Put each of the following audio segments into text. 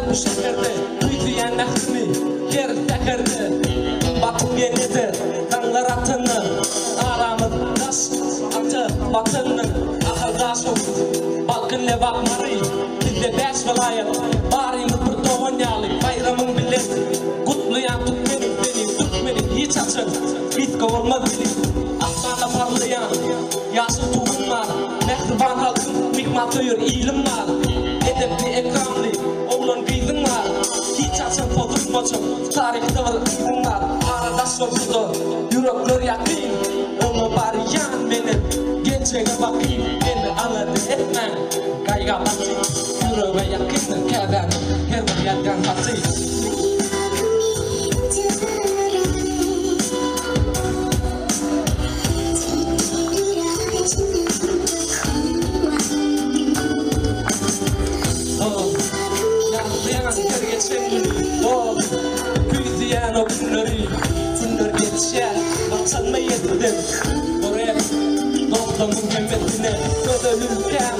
bu şehirde Büyütüyen nehrimi yer tekirdi Batıp yenidi Dağlar atını Aramın taş atı batını Ahırdaşı Balkın levak mari Dilde beş vilayet Barimiz bir toğunyalı Bayramın bilet Kutlayan tut beni hiç açın Bit kovulma beni Aslanla parlayan Yaşlı tuğun var Mehriban halkın Mikmatıyır ilim var Edepli ekranlı Oğlan gıydın var Hiç açın fotoğraf maçım Tarihte var ilim var Aradaş yolcudu Yürekler yakın Onu bariyan benim Gençege bakayım Beni aladı etmen Kayga batı Yüreğe yakın Keden Her bir yerden batı Büyütüyen o günleri geçer Baksanma yedim Oraya Doktorun hümmetine Ödülürken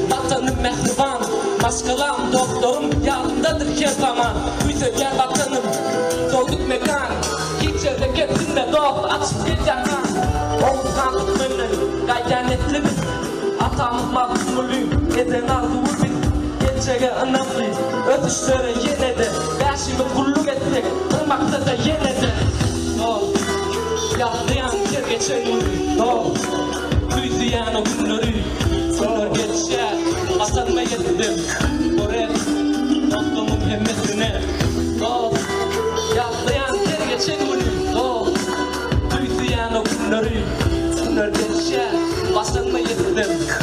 Vatanım mehriban Başkalam doktorum yanındadır her zaman Büyütüyen vatanım Doğduk mekan Hiç yerde gittin de doğup açıp bir yakan Oğuzhan tutmanın Gayyanetli bir Atamız mazlumuluyum Eden arzuvu bir Gençege önemli Ötüşlere yenedi Beşimi kulluk ettik Tırmakta da yenedi Yaklayan yer geçen Büyütüyen o günleri Günler geçer Atanma yedim Oraya Doktomun hemmetine Yaklayan yer geçen Büyütüyen o günleri Günler geçer Atanma yedim